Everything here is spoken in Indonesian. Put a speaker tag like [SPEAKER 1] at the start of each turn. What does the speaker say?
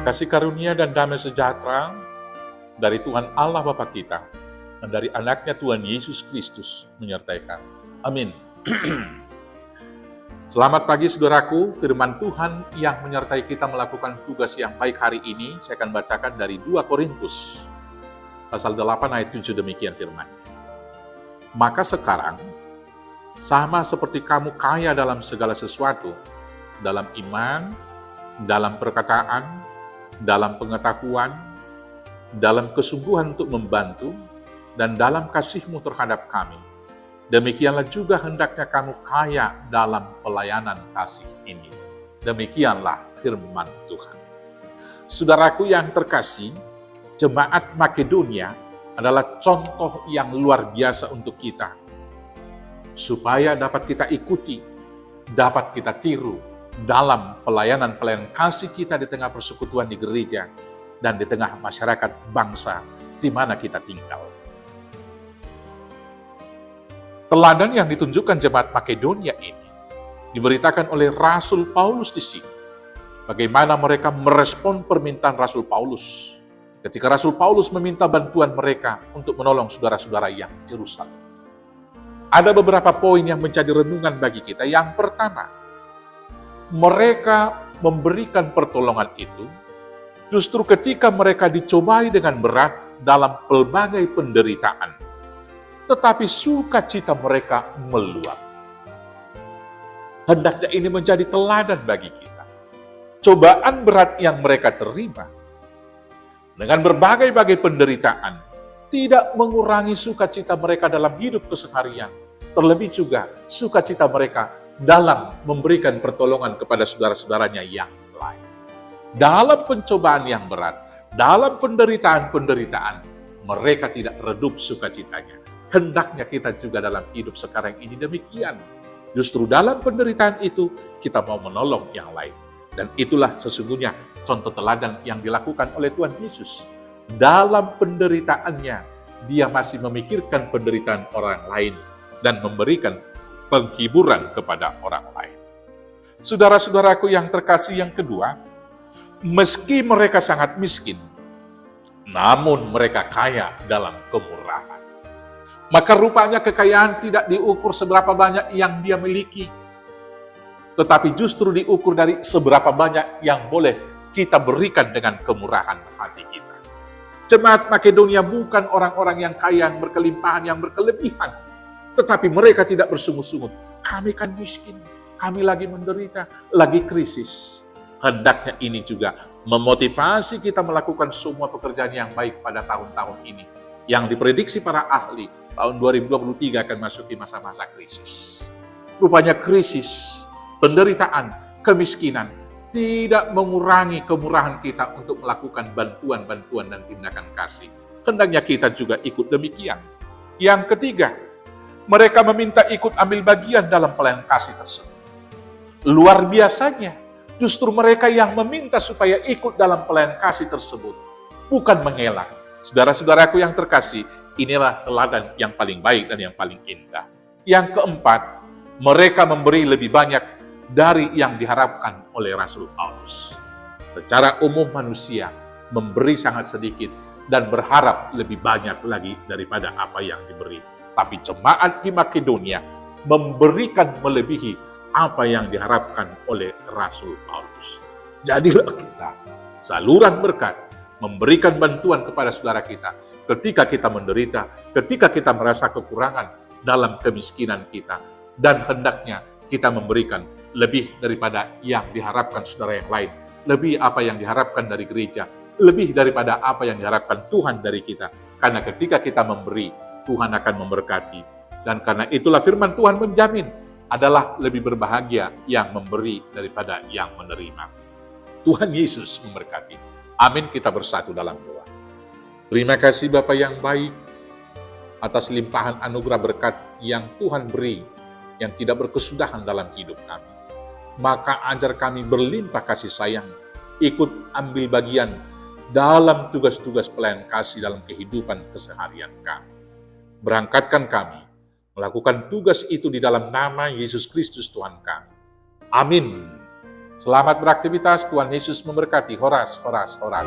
[SPEAKER 1] Kasih karunia dan damai sejahtera dari Tuhan Allah Bapa kita dan dari anaknya Tuhan Yesus Kristus menyertai kami. Amin. Selamat pagi saudaraku, firman Tuhan yang menyertai kita melakukan tugas yang baik hari ini, saya akan bacakan dari 2 Korintus, pasal 8 ayat 7 demikian firman. Maka sekarang, sama seperti kamu kaya dalam segala sesuatu, dalam iman, dalam perkataan, dalam pengetahuan, dalam kesungguhan untuk membantu, dan dalam kasihmu terhadap kami, demikianlah juga hendaknya kamu kaya dalam pelayanan kasih ini. Demikianlah firman Tuhan. Saudaraku yang terkasih, jemaat Makedonia adalah contoh yang luar biasa untuk kita. Supaya dapat kita ikuti, dapat kita tiru dalam pelayanan kasih kita di tengah persekutuan di gereja dan di tengah masyarakat bangsa di mana kita tinggal. Teladan yang ditunjukkan jemaat Makedonia ini diberitakan oleh Rasul Paulus di sini. Bagaimana mereka merespon permintaan Rasul Paulus ketika Rasul Paulus meminta bantuan mereka untuk menolong saudara-saudara yang di Yerusalem. Ada beberapa poin yang menjadi renungan bagi kita. Yang pertama, mereka memberikan pertolongan itu justru ketika mereka dicobai dengan berat dalam pelbagai penderitaan. Tetapi sukacita mereka meluap. Hendaknya ini menjadi teladan bagi kita. Cobaan berat yang mereka terima dengan berbagai-bagai penderitaan tidak mengurangi sukacita mereka dalam hidup keseharian. Terlebih juga sukacita mereka dalam memberikan pertolongan kepada saudara-saudaranya yang lain. Dalam pencobaan yang berat, dalam penderitaan-penderitaan, mereka tidak redup sukacitanya. Hendaknya kita juga dalam hidup sekarang ini demikian. Justru dalam penderitaan itu, kita mau menolong yang lain. Dan itulah sesungguhnya contoh teladan yang dilakukan oleh Tuhan Yesus. Dalam penderitaannya, dia masih memikirkan penderitaan orang lain dan memberikan penghiburan kepada orang lain. Saudara-saudaraku yang terkasih yang kedua, meski mereka sangat miskin, namun mereka kaya dalam kemurahan. Maka rupanya kekayaan tidak diukur seberapa banyak yang dia miliki, tetapi justru diukur dari seberapa banyak yang boleh kita berikan dengan kemurahan hati kita. Jemaat Makedonia bukan orang-orang yang kaya, yang berkelimpahan, yang berkelebihan, tetapi mereka tidak bersungut-sungut. Kami kan miskin, kami lagi menderita, lagi krisis. Hendaknya ini juga memotivasi kita melakukan semua pekerjaan yang baik pada tahun-tahun ini. Yang diprediksi para ahli, tahun 2023 akan masuk di masa-masa krisis. Rupanya krisis, penderitaan, kemiskinan tidak mengurangi kemurahan kita untuk melakukan bantuan-bantuan dan tindakan kasih. Hendaknya kita juga ikut demikian. Yang ketiga, mereka meminta ikut ambil bagian dalam pelayanan kasih tersebut. Luar biasanya, justru mereka yang meminta supaya ikut dalam pelayanan kasih tersebut, bukan mengelak. Saudara-saudaraku yang terkasih, inilah teladan yang paling baik dan yang paling indah. Yang keempat, mereka memberi lebih banyak dari yang diharapkan oleh Rasul Paulus. Secara umum manusia memberi sangat sedikit dan berharap lebih banyak lagi daripada apa yang diberi. Tapi jemaat di Makedonia memberikan melebihi apa yang diharapkan oleh Rasul Paulus. Jadilah kita saluran berkat, memberikan bantuan kepada saudara kita ketika kita menderita, ketika kita merasa kekurangan dalam kemiskinan kita, dan hendaknya kita memberikan lebih daripada yang diharapkan saudara yang lain, lebih apa yang diharapkan dari gereja, lebih daripada apa yang diharapkan Tuhan dari kita. Karena ketika kita memberi, Tuhan akan memberkati. Dan karena itulah firman Tuhan menjamin adalah lebih berbahagia yang memberi daripada yang menerima. Tuhan Yesus memberkati. Amin, kita bersatu dalam doa. Terima kasih Bapa yang baik atas limpahan anugerah berkat yang Tuhan beri, yang tidak berkesudahan dalam hidup kami. Maka ajar kami berlimpah kasih sayang, ikut ambil bagian dalam tugas-tugas pelayanan kasih dalam kehidupan keseharian kami. Berangkatkan kami melakukan tugas itu di dalam nama Yesus Kristus Tuhan kami. Amin. Selamat beraktivitas, Tuhan Yesus memberkati. Horas, horas, horas.